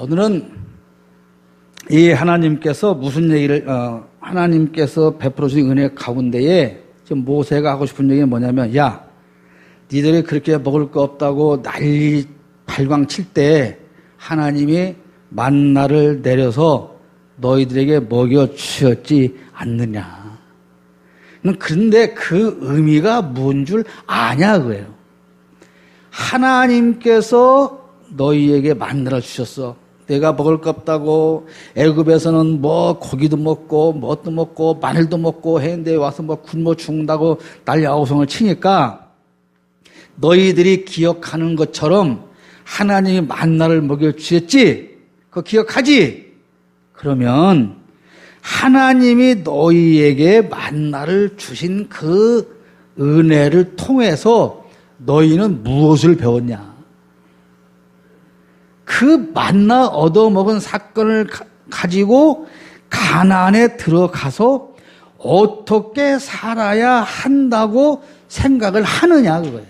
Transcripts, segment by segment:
오늘은 이 하나님께서 무슨 얘기를, 하나님께서 베풀어 주신 은혜 가운데에 지금 모세가 하고 싶은 얘기는 뭐냐면, 야, 니들이 그렇게 먹을 거 없다고 난리 발광 칠 때 하나님이 만나를 내려서 너희들에게 먹여 주셨지 않느냐. 그런데 그 의미가 뭔 줄 아냐, 그거예요. 하나님께서 너희에게 만나를 주셨어. 내가 먹을 거 없다고 애굽에서는 뭐 고기도 먹고 뭣도 먹고 마늘도 먹고 했는데 와서 뭐 굶어 죽는다고 난리아우성을 치니까 너희들이 기억하는 것처럼 하나님이 만나를 먹여 주셨지? 그거 기억하지? 그러면 하나님이 너희에게 만나를 주신 그 은혜를 통해서 너희는 무엇을 배웠냐? 그 만나 얻어먹은 사건을 가지고 가나안에 들어가서 어떻게 살아야 한다고 생각을 하느냐, 그거예요.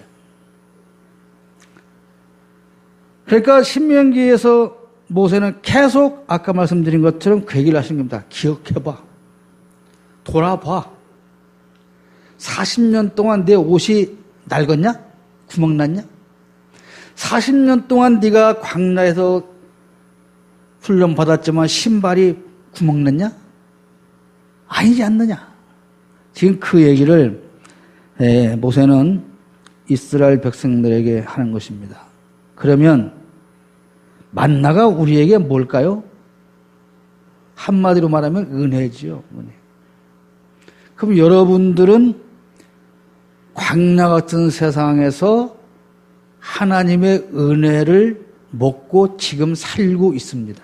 그러니까 신명기에서 모세는 계속 아까 말씀드린 것처럼 그 얘기를 하신 겁니다. 기억해봐. 돌아봐. 40년 동안 내 옷이 낡았냐? 구멍 났냐? 40년 동안 네가 광야에서 훈련 받았지만 신발이 구멍 났냐? 아니지 않느냐? 지금 그 얘기를 모세는 이스라엘 백성들에게 하는 것입니다. 그러면 만나가 우리에게 뭘까요? 한마디로 말하면 은혜지요. 은혜. 그럼 여러분들은 광야 같은 세상에서 하나님의 은혜를 먹고 지금 살고 있습니다.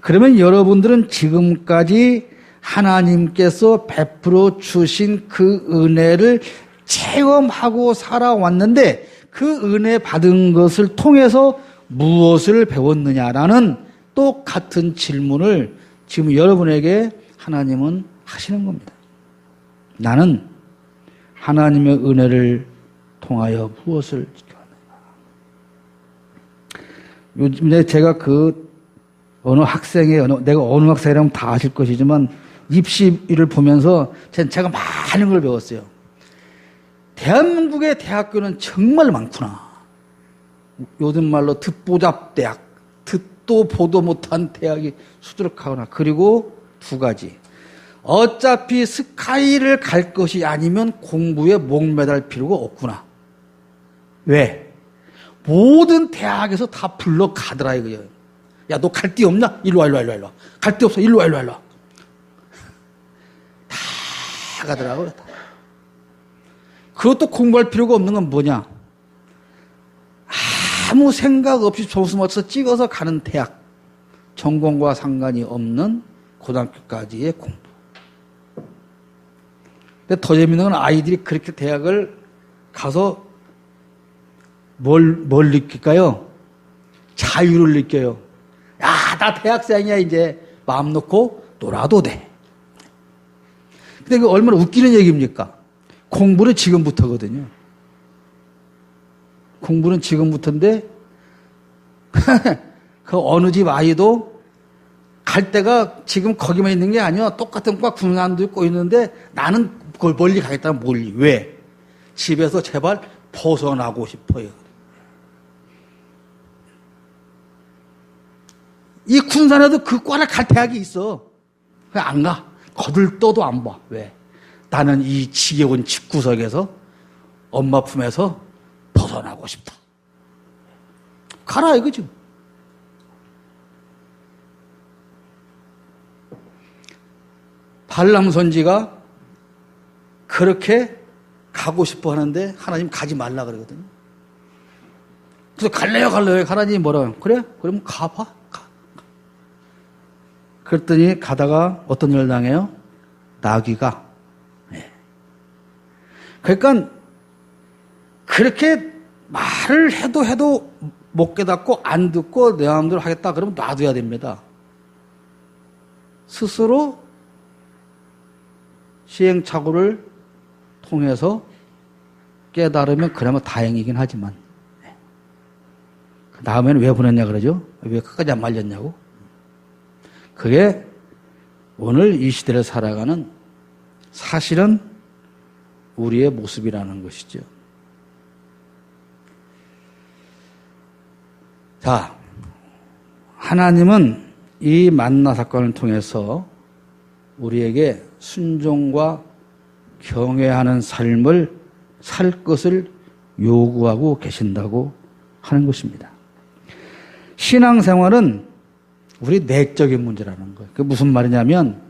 그러면 여러분들은 지금까지 하나님께서 베풀어 주신 그 은혜를 체험하고 살아왔는데 그 은혜 받은 것을 통해서 무엇을 배웠느냐라는 똑같은 질문을 지금 여러분에게 하나님은 하시는 겁니다. 나는 하나님의 은혜를 통하여 무엇을 지켜왔는가? 요즘에 제가 어느 학생의, 내가 어느 학생이라면 다 아실 것이지만 입시를 보면서 제가 많은 걸 배웠어요. 대한민국의 대학교는 정말 많구나. 요즘 말로 듣보잡대학, 듣도 보도 못한 대학이 수두룩하구나. 그리고 두 가지. 어차피 스카이를 갈 것이 아니면 공부에 목매달 필요가 없구나. 왜? 모든 대학에서 다 불러가더라 이거예요. 야, 너 갈 데 없나? 일로 와. 갈 데 없어. 일로 와. 다 가더라고요. 다. 그것도 공부할 필요가 없는 건 뭐냐? 아무 생각 없이 점수 맞춰서 찍어서 가는 대학. 전공과 상관이 없는 고등학교까지의 공부. 근데 더 재밌는 건 아이들이 그렇게 대학을 가서 뭘 느낄까요? 자유를 느껴요. 야, 나 대학생이야, 이제. 마음 놓고 놀아도 돼. 근데 그 얼마나 웃기는 얘기입니까? 공부는 지금부터거든요. 공부는 지금부터인데, 그 어느 집 아이도 갈 데가 지금 거기만 있는 게 아니야. 똑같은 과 군산도 있고 있는데 나는 그걸 멀리 가겠다면 멀리. 왜? 집에서 제발 벗어나고 싶어요. 이 군산에도 그 과를 갈 대학이 있어. 그냥 안 가. 거들떠도 안 봐. 왜? 나는 이 지겨운 집구석에서 엄마 품에서 벗어나고 싶다. 가라 이거지. 발람 선지가 그렇게 가고 싶어 하는데 하나님 가지 말라 그러거든요. 그래서 갈래요. 하나님이 뭐라 그래? 그러면 가봐. 가. 그랬더니 가다가 어떤 일을 당해요? 나귀가. 네. 그러니까 그렇게 말을 해도 못 깨닫고 안 듣고 내 마음대로 하겠다 그러면 놔둬야 됩니다. 스스로 시행착오를 통해서 깨달으면 그나마 다행이긴 하지만 다음에는 왜 보냈냐 그러죠? 왜 끝까지 안 말렸냐고? 그게 오늘 이 시대를 살아가는 사실은 우리의 모습이라는 것이죠. 자, 하나님은 이 만나 사건을 통해서 우리에게 순종과 경외하는 삶을 살 것을 요구하고 계신다고 하는 것입니다. 신앙생활은 우리 내적인 문제라는 거예요. 그게 무슨 말이냐면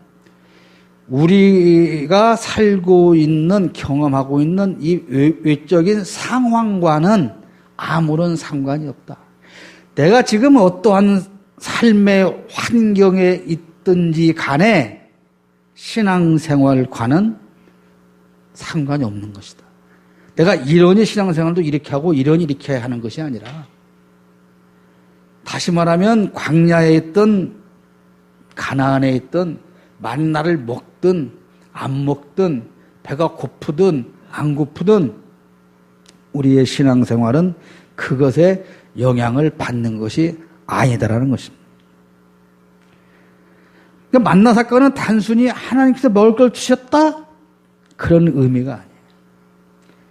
우리가 살고 있는 경험하고 있는 이 외적인 상황과는 아무런 상관이 없다. 내가 지금 어떠한 삶의 환경에 있든지 간에 신앙생활과는 상관이 없는 것이다. 내가 이러니 신앙생활도 이렇게 하고 이러니 이렇게 하는 것이 아니라 다시 말하면 광야에 있던 가나안에 있던 만나를 먹든 안 먹든 배가 고프든 안 고프든 우리의 신앙생활은 그것에 영향을 받는 것이 아니다라는 것입니다. 그러니까 만나 사건은 단순히 하나님께서 먹을 걸 주셨다? 그런 의미가 아니에요.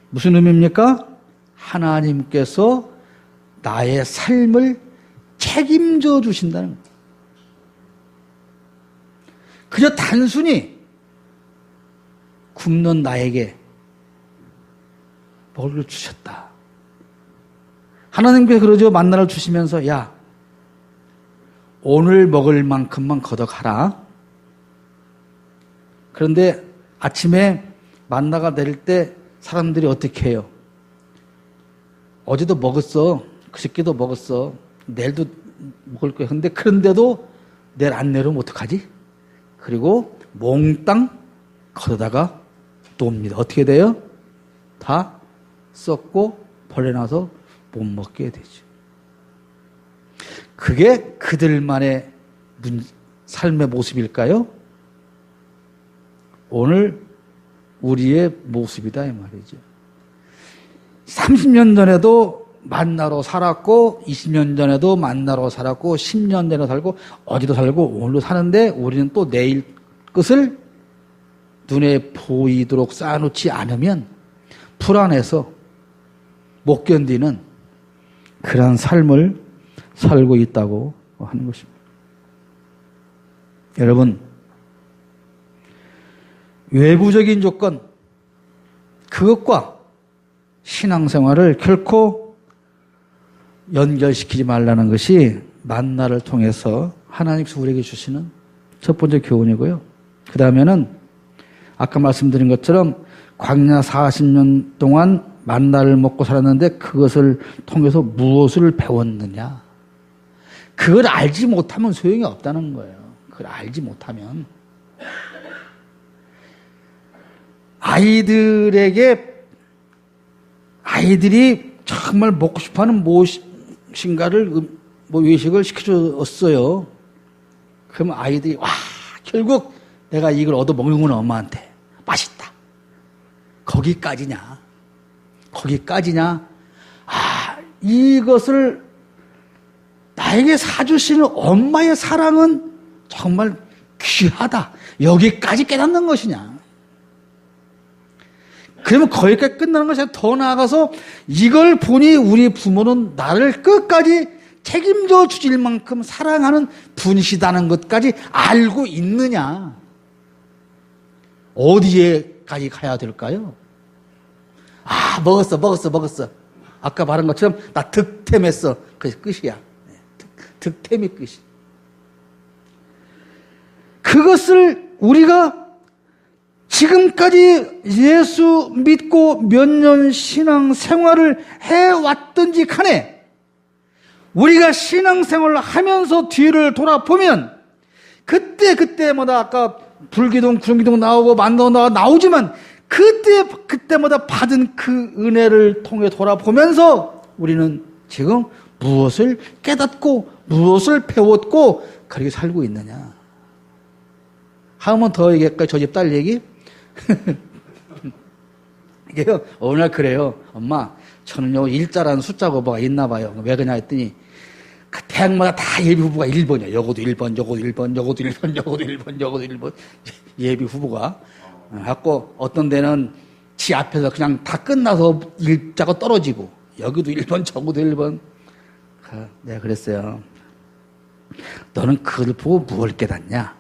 무슨 의미입니까? 하나님께서 나의 삶을 책임져 주신다는 거예요. 그저 단순히 굶는 나에게 먹을 걸 주셨다. 하나님께서 그러죠. 만나를 주시면서 야, 오늘 먹을 만큼만 걷어가라. 그런데 아침에 만나가 내릴 때 사람들이 어떻게 해요? 어제도 먹었어. 그저께도 먹었어. 내일도 먹을 거야. 그런데도 내일 안 내려면 어떡하지? 그리고 몽땅 걷어다가 놉니다. 어떻게 돼요? 다 썩고 벌레 나서 못 먹게 되죠. 그게 그들만의 삶의 모습일까요? 오늘 우리의 모습이다 이 말이죠. 30년 전에도 만나러 살았고 20년 전에도 만나러 살았고 10년 전에 살고 어제도 살고 오늘도 사는데 우리는 또 내일 것을 눈에 보이도록 쌓아놓지 않으면 불안해서 못 견디는 그런 삶을 살고 있다고 하는 것입니다. 여러분, 외부적인 조건, 그것과 신앙생활을 결코 연결시키지 말라는 것이 만나를 통해서 하나님께서 우리에게 주시는 첫 번째 교훈이고요. 그 다음에는 아까 말씀드린 것처럼 광야 40년 동안 만나를 먹고 살았는데 그것을 통해서 무엇을 배웠느냐. 그걸 알지 못하면 소용이 없다는 거예요. 그걸 알지 못하면. 아이들이 정말 먹고 싶어하는 무엇인가를 외식을 시켜줬어요. 그러면 아이들이 결국 내가 이걸 얻어먹는구나 엄마한테. 맛있다. 거기까지냐. 이것을 나에게 사주시는 엄마의 사랑은 정말 귀하다. 여기까지 깨닫는 것이냐. 그러면 거기까지 끝나는 것이 아니라 더 나아가서 이걸 보니 우리 부모는 나를 끝까지 책임져 주실 만큼 사랑하는 분이시다는 것까지 알고 있느냐. 어디에까지 가야 될까요? 먹었어. 아까 말한 것처럼 나 득템했어. 그게 끝이야. 득템이 끝이. 그것을 우리가 지금까지 예수 믿고 몇 년 신앙 생활을 해왔든지 간에 우리가 신앙 생활을 하면서 뒤를 돌아보면 그때마다 아까 불기둥, 구름기둥 나오고 만나고 나오지만 그때마다 받은 그 은혜를 통해 돌아보면서 우리는 지금 무엇을 깨닫고 무엇을 배웠고 그렇게 살고 있느냐. 한 번 더 얘기할까요? 저 집 딸 얘기? 이게요, 어느 날 그래요. 엄마, 저는요, 일자라는 숫자 거부가 있나 봐요. 왜 그러냐 했더니 그 대학마다 다 예비 후보가 1번이야. 여고도 1번, 여고도 1번, 여고도 1번, 여고도 1번, 여고도 1번. 예비 후보가. 갖고 어떤 데는 지 앞에서 그냥 다 끝나서 일자가 떨어지고, 여기도 1번, 저고도 1번. 내가 그랬어요. 너는 그걸 보고 무엇을 깨닫냐?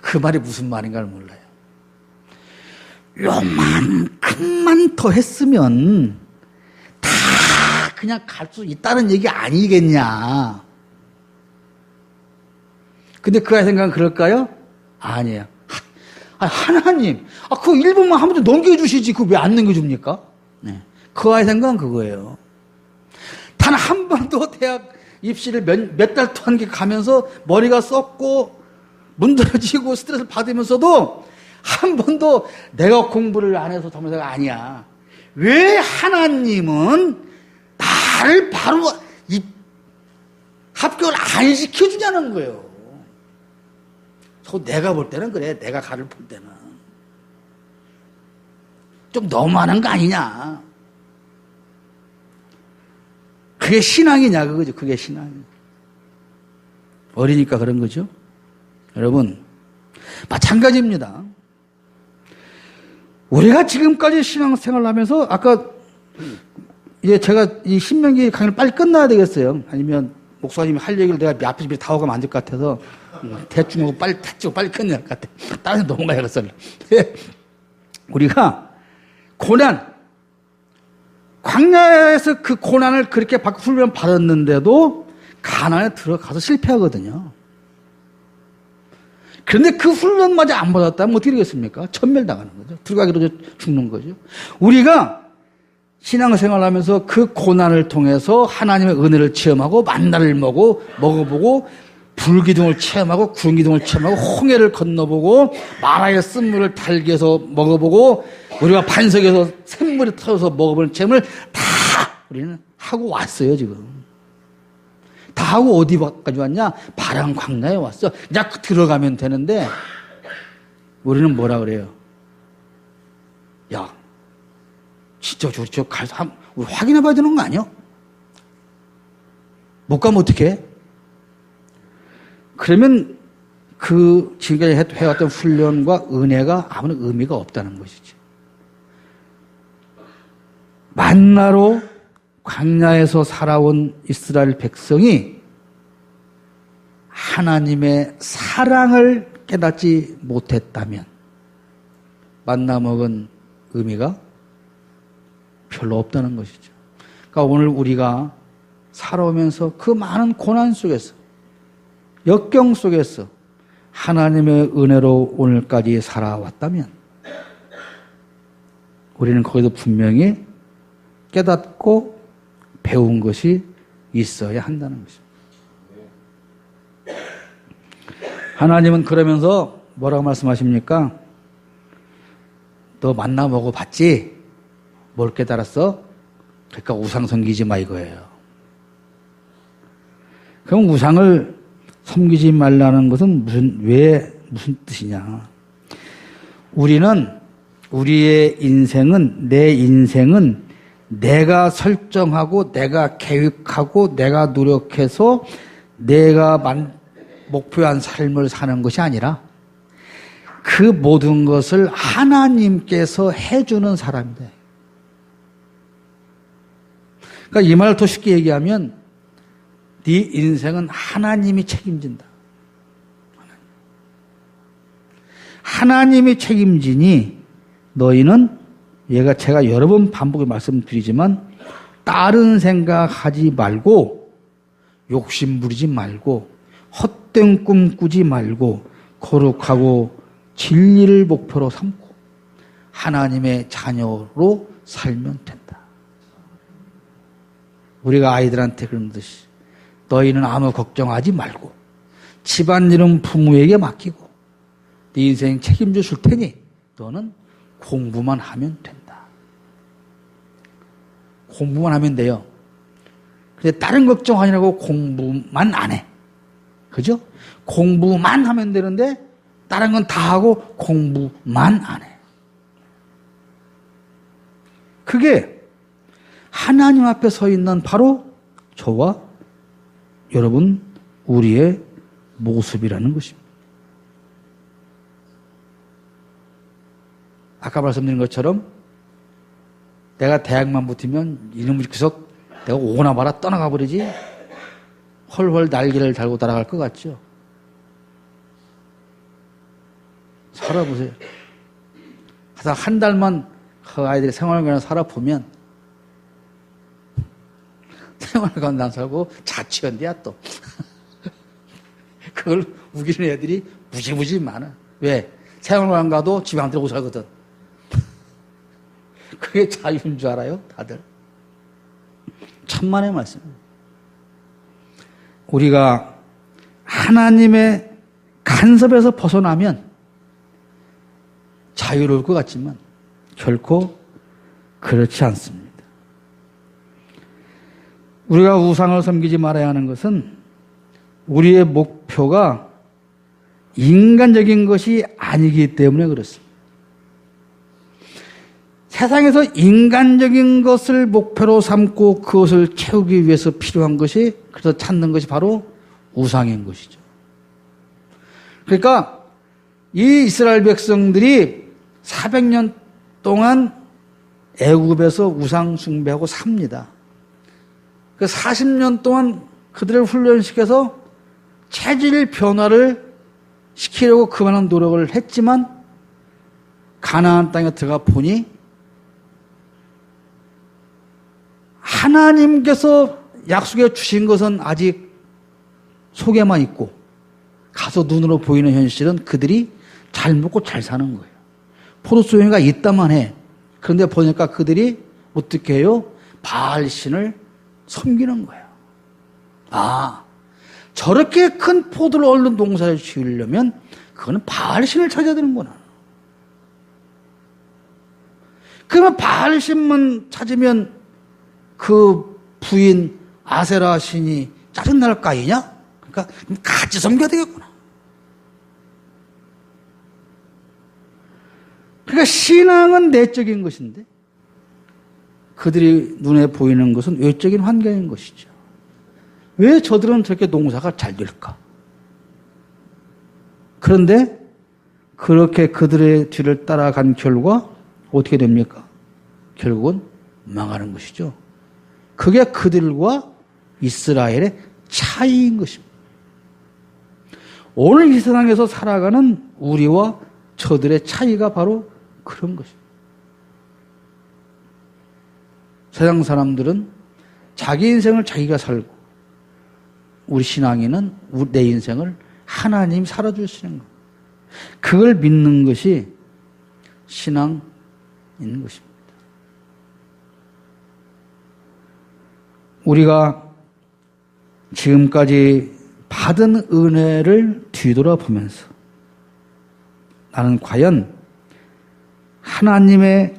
그 말이 무슨 말인가를 몰라요. 요만큼만 더 했으면 다 그냥 갈 수 있다는 얘기 아니겠냐. 근데 그 아이 생각은 그럴까요? 아니에요. 하나님, 그거 1번만 하면 넘겨주시지. 그거 왜 안 넘겨줍니까? 네. 그 아이 생각은 그거예요. 단 한 번도 대학 입시를 몇 달 동안 가면서 머리가 썩고 문드러지고 스트레스를 받으면서도 한 번도 내가 공부를 안 해서 점수가 아니야. 왜 하나님은 나를 바로 합격을 안 시켜주냐는 거예요. 내가 볼 때는 그래. 내가 가를 볼 때는. 좀 너무하는 거 아니냐. 그게 신앙이냐 그거죠. 그게 신앙. 어리니까 그런 거죠. 여러분 마찬가지입니다. 우리가 지금까지 신앙생활을 하면서 아까 이제 제가 이 신명기 강의를 빨리 끝나야 되겠어요. 아니면 목사님이 할 얘기를 내가 앞에서 다 오가면 안 될 것 같아서 대충 하고 빨리 끝내야 할 것 같아. 다른 데 넘어가야겠어. 우리가 고난, 광야에서 그 고난을 그렇게 받고 훈련 받았는데도 가나안에 들어가서 실패하거든요. 그런데 그 훈련마저 안 받았다면 어떻게 되겠습니까? 천멸당하는 거죠. 들어가기로 죽는 거죠. 우리가 신앙생활을 하면서 그 고난을 통해서 하나님의 은혜를 체험하고 만나를 먹어보고 불기둥을 체험하고 구름기둥을 체험하고 홍해를 건너보고 마라의 쓴물을 달기에서 먹어보고 우리가 반석에서 샘물이 터져서 먹어보는 체험을 다 우리는 하고 왔어요. 지금 다 하고 어디까지 왔냐? 바람 광야에 왔어. 그냥 들어가면 되는데 우리는 뭐라 그래요? 야 진짜 저 가서 우리 확인해 봐야 되는 거 아니야? 못 가면 어떡해? 그러면 그 지금까지 해왔던 훈련과 은혜가 아무런 의미가 없다는 것이지. 만나로 광야에서 살아온 이스라엘 백성이 하나님의 사랑을 깨닫지 못했다면 만나 먹은 의미가 별로 없다는 것이죠. 그러니까 오늘 우리가 살아오면서 그 많은 고난 속에서 역경 속에서 하나님의 은혜로 오늘까지 살아왔다면 우리는 거기서 분명히 깨닫고 배운 것이 있어야 한다는 것입니다. 하나님은 그러면서 뭐라고 말씀하십니까? 너 만나 먹어봤지? 뭘 깨달았어? 그러니까 우상 섬기지 마 이거예요. 그럼 우상을 섬기지 말라는 것은 무슨 뜻이냐? 우리의 인생은, 내 인생은 내가 설정하고, 내가 계획하고, 내가 노력해서 내가 목표한 삶을 사는 것이 아니라 그 모든 것을 하나님께서 해주는 사람이다. 그러니까 이 말을 더 쉽게 얘기하면 네 인생은 하나님이 책임진다. 하나님이 책임지니 너희는 제가 여러 번 반복해 말씀드리지만 다른 생각하지 말고 욕심 부리지 말고 헛된 꿈 꾸지 말고 거룩하고 진리를 목표로 삼고 하나님의 자녀로 살면 된다. 우리가 아이들한테 그런 듯이 너희는 아무 걱정하지 말고 집안일은 부모에게 맡기고 네 인생 책임져 줄 테니 너는 공부만 하면 된다. 공부만 하면 돼요. 근데 다른 걱정하느라고 공부만 안 해. 그죠? 공부만 하면 되는데 다른 건 다 하고 공부만 안 해. 그게 하나님 앞에 서 있는 바로 저와 여러분 우리의 모습이라는 것입니다. 아까 말씀드린 것처럼 내가 대학만 붙으면 이놈의 녀석 내가 오나 마나 떠나가 버리지 헐헐 날개를 달고 따라갈 것 같죠. 살아보세요. 하다 한 달만 그 아이들이 생활관에 살아보면 생활관 안 살고 자취한대야 또. 그걸 우기는 애들이 무지무지 많아. 왜? 생활관 가도 집에 안 들어오고 살거든. 그게 자유인 줄 알아요? 다들. 천만의 말씀입니다. 우리가 하나님의 간섭에서 벗어나면 자유로울 것 같지만 결코 그렇지 않습니다. 우리가 우상을 섬기지 말아야 하는 것은 우리의 목표가 인간적인 것이 아니기 때문에 그렇습니다. 세상에서 인간적인 것을 목표로 삼고 그것을 채우기 위해서 필요한 것이, 그래서 찾는 것이 바로 우상인 것이죠. 그러니까 이 이스라엘 백성들이 400년 동안 애굽에서 우상 숭배하고 삽니다. 그 40년 동안 그들을 훈련시켜서 체질 변화를 시키려고 그만한 노력을 했지만 가나안 땅에 들어가 보니 하나님께서 약속해 주신 것은 아직 속에만 있고 가서 눈으로 보이는 현실은 그들이 잘 먹고 잘 사는 거예요. 포도송이가 있다만 해. 그런데 보니까 그들이 어떻게 해요? 바알신을 섬기는 거예요. 아, 저렇게 큰 포도를 얻는 농사를 지으려면 그거는 바알신을 찾아야 되는구나. 그러면 바알신만 찾으면 그 부인 아세라 신이 짜증날 거 아니냐? 그러니까 같이 섬겨야 되겠구나. 그러니까 신앙은 내적인 것인데 그들이 눈에 보이는 것은 외적인 환경인 것이죠. 왜 저들은 저렇게 농사가 잘 될까? 그런데 그렇게 그들의 뒤를 따라간 결과 어떻게 됩니까? 결국은 망하는 것이죠. 그게 그들과 이스라엘의 차이인 것입니다. 오늘 이 세상에서 살아가는 우리와 저들의 차이가 바로 그런 것입니다. 세상 사람들은 자기 인생을 자기가 살고 우리 신앙인은 내 인생을 하나님이 살아주시는 것. 그걸 믿는 것이 신앙인 것입니다. 우리가 지금까지 받은 은혜를 뒤돌아보면서 나는 과연 하나님의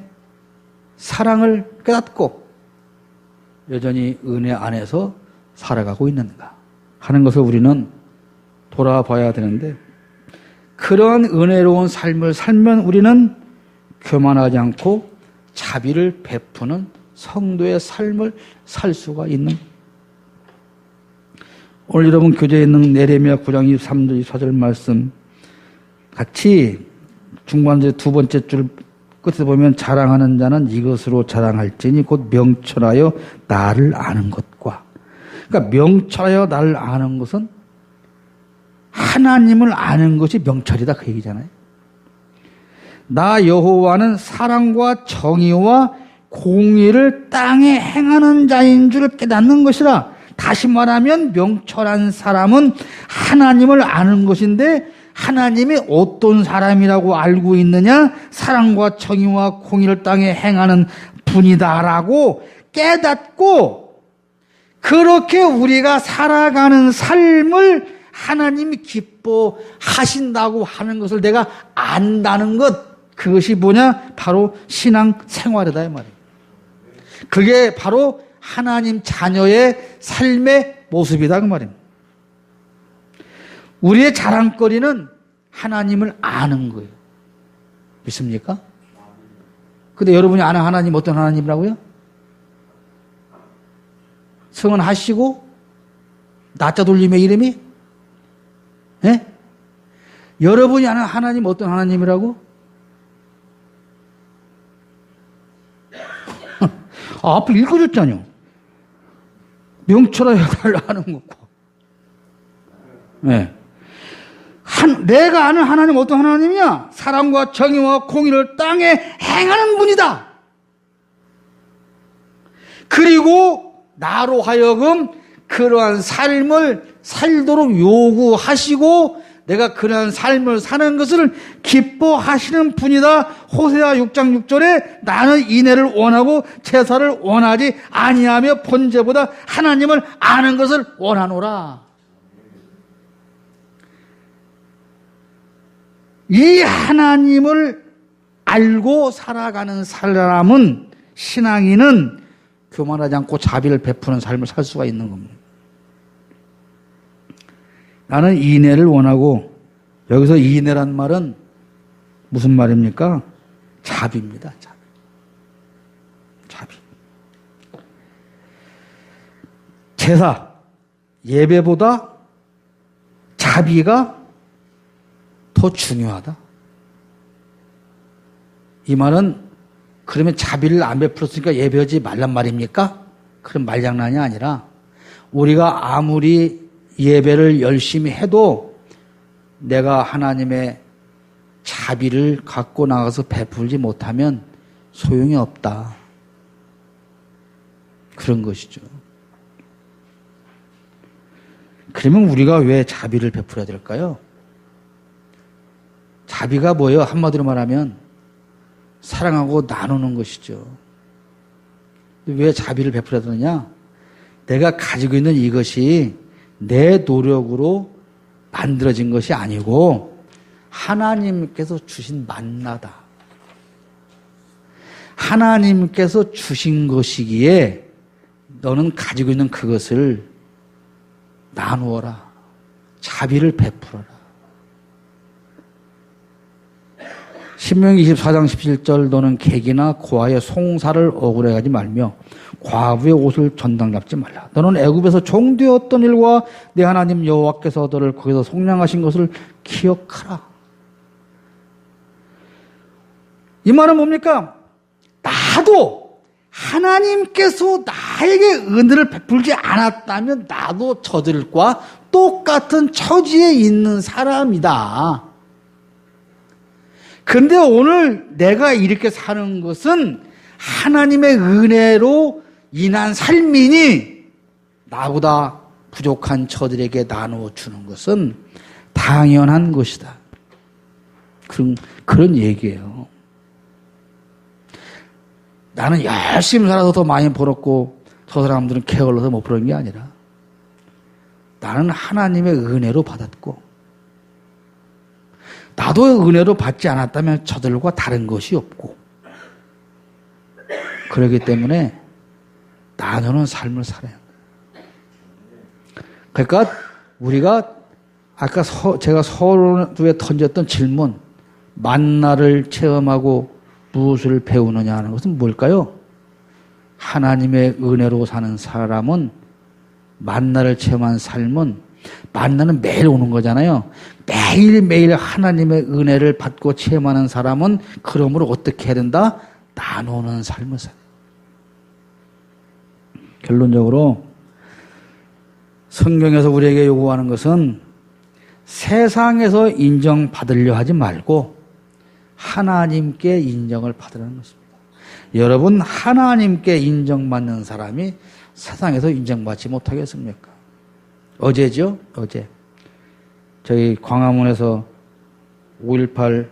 사랑을 깨닫고 여전히 은혜 안에서 살아가고 있는가 하는 것을 우리는 돌아봐야 되는데, 그러한 은혜로운 삶을 살면 우리는 교만하지 않고 자비를 베푸는 성도의 삶을 살 수가 있는. 오늘 여러분 교재에 있는 예레미야 9장 23절 24절 말씀 같이 중반절 두 번째 줄 끝에 보면 자랑하는 자는 이것으로 자랑할지니 곧 명철하여 나를 아는 것과, 그러니까 명철하여 나를 아는 것은 하나님을 아는 것이 명철이다 그 얘기잖아요. 나 여호와는 사랑과 정의와 공의를 땅에 행하는 자인 줄 깨닫는 것이라. 다시 말하면 명철한 사람은 하나님을 아는 것인데 하나님이 어떤 사람이라고 알고 있느냐? 사랑과 정의와 공의를 땅에 행하는 분이다라고 깨닫고 그렇게 우리가 살아가는 삶을 하나님이 기뻐하신다고 하는 것을 내가 안다는 것, 그것이 뭐냐? 바로 신앙 생활이다 이 말이에요. 그게 바로 하나님 자녀의 삶의 모습이다 그 말입니다. 우리의 자랑거리는 하나님을 아는 거예요. 믿습니까? 근데 여러분이 아는 하나님 어떤 하나님이라고요? 승언하시고 나자 돌림의 이름이? 예? 여러분이 아는 하나님 어떤 하나님이라고? 앞에 읽어줬잖아요. 명철하여 달라 하는 거고. 네. 내가 아는 하나님 어떤 하나님이냐? 사랑과 정의와 공의를 땅에 행하는 분이다. 그리고 나로 하여금 그러한 삶을 살도록 요구하시고 내가 그러한 삶을 사는 것을 기뻐하시는 분이다. 호세아 6장 6절에 나는 인애를 원하고 제사를 원하지 아니하며 번제보다 하나님을 아는 것을 원하노라. 이 하나님을 알고 살아가는 사람은, 신앙인은 교만하지 않고 자비를 베푸는 삶을 살 수가 있는 겁니다. 나는 인애를 원하고, 여기서 인애란 말은 무슨 말입니까? 자비입니다. 자비. 제사, 예배보다 자비가 더 중요하다. 이 말은 그러면 자비를 안 베풀었으니까 예배하지 말란 말입니까? 그런 말장난이 아니라 우리가 아무리 예배를 열심히 해도 내가 하나님의 자비를 갖고 나가서 베풀지 못하면 소용이 없다. 그런 것이죠. 그러면 우리가 왜 자비를 베풀어야 될까요? 자비가 뭐예요? 한마디로 말하면 사랑하고 나누는 것이죠. 왜 자비를 베풀어야 되느냐? 내가 가지고 있는 이것이 내 노력으로 만들어진 것이 아니고 하나님께서 주신 만나다. 하나님께서 주신 것이기에 너는 가지고 있는 그것을 나누어라. 자비를 베풀어라. 신명기 24장 17절 너는 객이나 고아의 송사를 억울해하지 말며 과부의 옷을 전당 잡지 말라. 너는 애굽에서 종되었던 일과 내 하나님 여호와께서 너를 거기서 속량하신 것을 기억하라. 이 말은 뭡니까? 나도 하나님께서 나에게 은혜를 베풀지 않았다면 나도 저들과 똑같은 처지에 있는 사람이다. 근데 오늘 내가 이렇게 사는 것은 하나님의 은혜로 인한 삶이니 나보다 부족한 저들에게 나누어 주는 것은 당연한 것이다. 그런 얘기예요. 나는 열심히 살아서 더 많이 벌었고 저 사람들은 게을러서 못 버는 게 아니라 나는 하나님의 은혜로 받았고 나도 은혜로 받지 않았다면 저들과 다른 것이 없고 그렇기 때문에 나누는 삶을 살아야 합니다. 그러니까 우리가 아까 제가 서론에 던졌던 질문 만나를 체험하고 무엇을 배우느냐 하는 것은 뭘까요? 하나님의 은혜로 사는 사람은 만나를 체험한 삶은 만나는 매일 오는 거잖아요. 매일매일 하나님의 은혜를 받고 체험하는 사람은 그러므로 어떻게 해야 된다? 나누는 삶을 살아요. 결론적으로 성경에서 우리에게 요구하는 것은 세상에서 인정받으려 하지 말고 하나님께 인정을 받으라는 것입니다. 여러분 하나님께 인정받는 사람이 세상에서 인정받지 못하겠습니까? 어제죠? 어제 저희 광화문에서 5.18에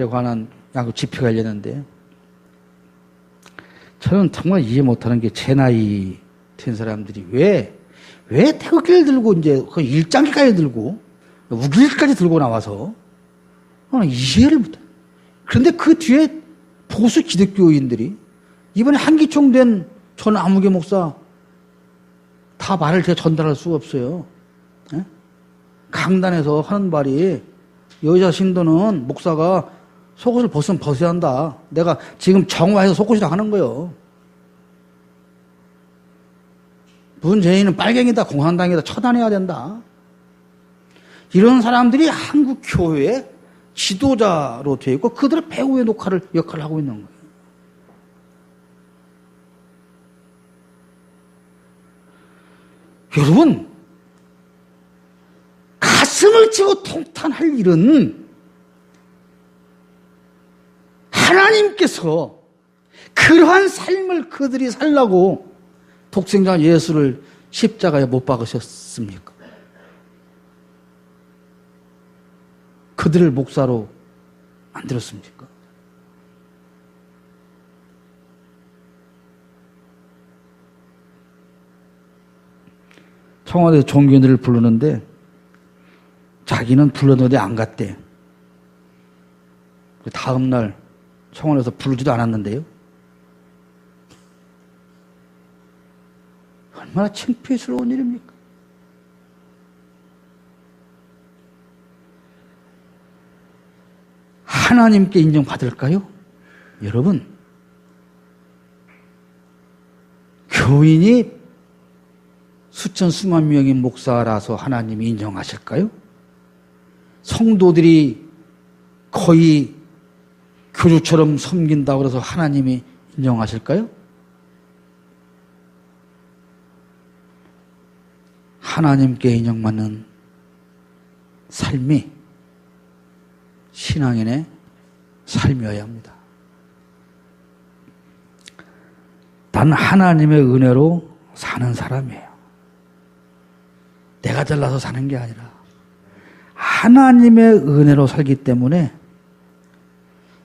관한 양국 집회가 열렸는데 저는 정말 이해 못하는 게 제 나이 된 사람들이 왜 태극기를 들고 이제 그 일장기까지 들고 우길까지 들고 나와서 이해를 못해. 그런데 그 뒤에 보수 기독교인들이 이번에 한기총 된 전 아무개 목사 다 말을 제가 전달할 수가 없어요. 예? 강단에서 하는 말이 여자 신도는 목사가 속옷을 벗으면 벗어야 한다. 내가 지금 정화해서 속옷이라 하는 거예요. 무슨 죄인은 빨갱이다, 공산당이다, 처단해야 된다. 이런 사람들이 한국 교회의 지도자로 되어 있고 그들의 배후의 역할을 하고 있는 거예요. 여러분, 가슴을 치고 통탄할 일은 하나님께서 그러한 삶을 그들이 살라고 독생자 예수를 십자가에 못 박으셨습니까? 그들을 목사로 만들었습니까? 청와대 종교인들을 부르는데 자기는 불렀는데 안 갔대. 다음날 청원에서 부르지도 않았는데요. 얼마나 창피스러운 일입니까? 하나님께 인정받을까요? 여러분, 교인이 수천 수만 명의 목사라서 하나님이 인정하실까요? 성도들이 거의 교주처럼 섬긴다고 해서 하나님이 인정하실까요? 하나님께 인정받는 삶이 신앙인의 삶이어야 합니다. 단 하나님의 은혜로 사는 사람이에요. 내가 잘나서 사는 게 아니라 하나님의 은혜로 살기 때문에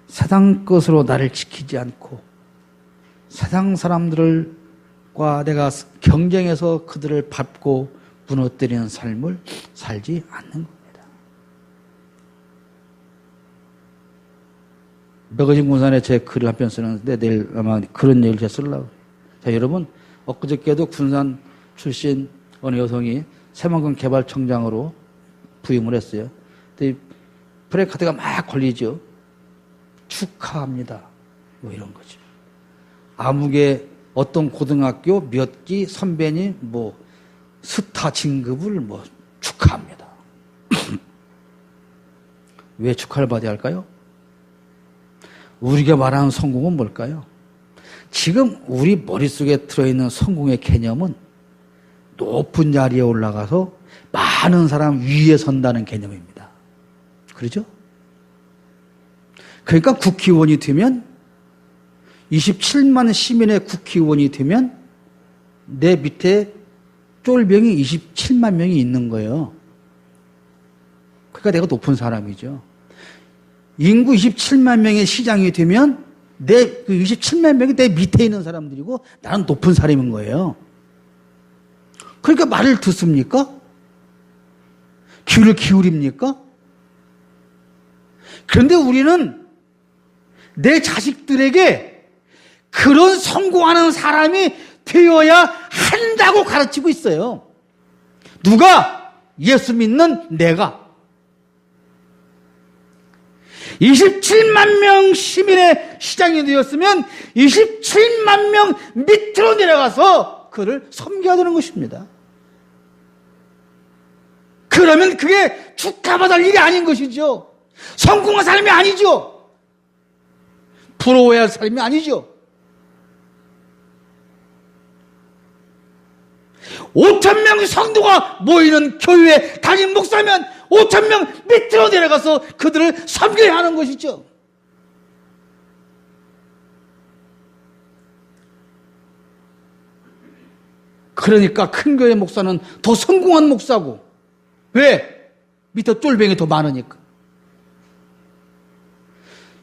세상 것으로 나를 지키지 않고 세상 사람들과 내가 경쟁해서 그들을 밟고 무너뜨리는 삶을 살지 않는 겁니다. 매거진 군산에 제 글을 한 편 쓰는데 내일 아마 그런 얘기를 제가 쓰려고 해요. 자, 여러분, 엊그저께도 군산 출신 어느 여성이 새만금 개발청장으로 부임을 했어요. 근데 프레카드가 막 걸리죠. 축하합니다. 뭐 이런 거죠. 아무개 어떤 고등학교 몇 기 선배님 뭐 스타 진급을 뭐 축하합니다. 왜 축하를 받아야 할까요? 우리가 말하는 성공은 뭘까요? 지금 우리 머릿속에 들어있는 성공의 개념은 높은 자리에 올라가서 많은 사람 위에 선다는 개념입니다. 그렇죠? 그러니까 국회의원이 되면 27만 시민의 국회의원이 되면 내 밑에 쫄병이 27만 명이 있는 거예요. 그러니까 내가 높은 사람이죠. 인구 27만 명의 시장이 되면 내 그 27만 명이 내 밑에 있는 사람들이고 나는 높은 사람인 거예요. 그러니까 말을 듣습니까? 귀를 기울입니까? 그런데 우리는 내 자식들에게 그런 성공하는 사람이 되어야 한다고 가르치고 있어요. 누가? 예수 믿는 내가. 27만 명 시민의 시장이 되었으면 27만 명 밑으로 내려가서 그를 섬겨야 되는 것입니다. 그러면 그게 축하받을 일이 아닌 것이죠. 성공한 삶이 아니죠. 부러워야 할 삶이 아니죠. 5,000명 성도가 모이는 교회에 담임 목사면 5,000명 밑으로 내려가서 그들을 섬겨야 하는 것이죠. 그러니까 큰 교회 목사는 더 성공한 목사고. 왜? 밑에 쫄병이 더 많으니까.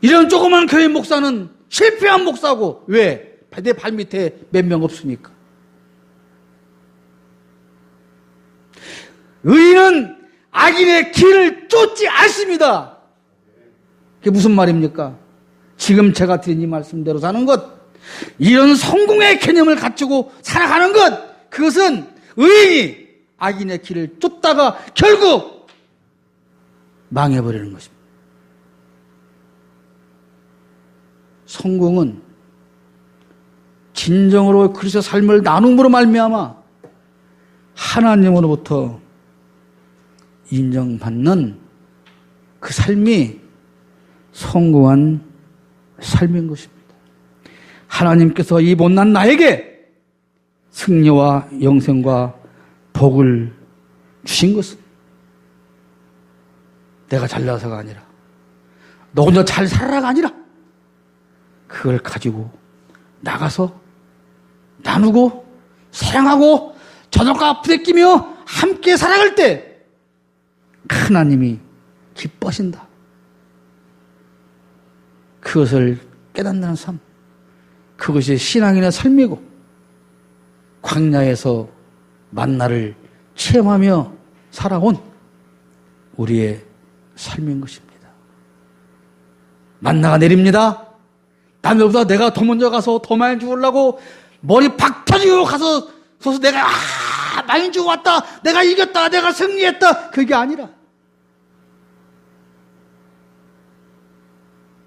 이런 조그만 교회 목사는 실패한 목사고. 왜? 내 발 밑에 몇 명 없으니까. 의인은 악인의 길을 쫓지 않습니다. 그게 무슨 말입니까? 지금 제가 드린 이 말씀대로 사는 것, 이런 성공의 개념을 갖추고 살아가는 것, 그것은 의인이 악인의 길을 쫓다가 결국 망해버리는 것입니다. 성공은 진정으로 그리스도의 삶을 나눔으로 말미암아 하나님으로부터 인정받는 그 삶이 성공한 삶인 것입니다. 하나님께서 이 못난 나에게 승리와 영생과 복을 주신 것은 내가 잘나서가 아니라 너 혼자 잘 살아라가 아니라 그걸 가지고 나가서 나누고 사랑하고 저들과 부대끼며 함께 살아갈 때 하나님이 기뻐하신다. 그것을 깨닫는 삶, 그것이 신앙인의 삶이고 광야에서 만나를 체험하며 살아온 우리의 삶인 것입니다. 만나가 내립니다. 남들보다 내가 더 먼저 가서 더 많이 죽으려고 머리 박 터지고 가서 내가 많이 주고 왔다, 내가 이겼다, 내가 승리했다, 그게 아니라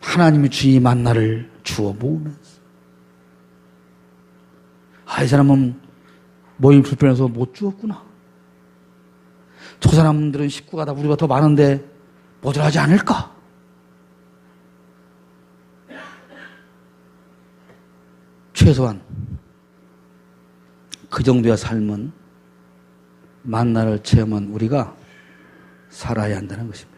하나님이 주의 만나를 주어 모으면서 이 사람은 모임이 불편해서 못 주었구나. 저 사람들은 식구가 다 우리가 더 많은데 모자라지 않을까? 최소한 그 정도의 삶은 만나를 체험한 우리가 살아야 한다는 것입니다.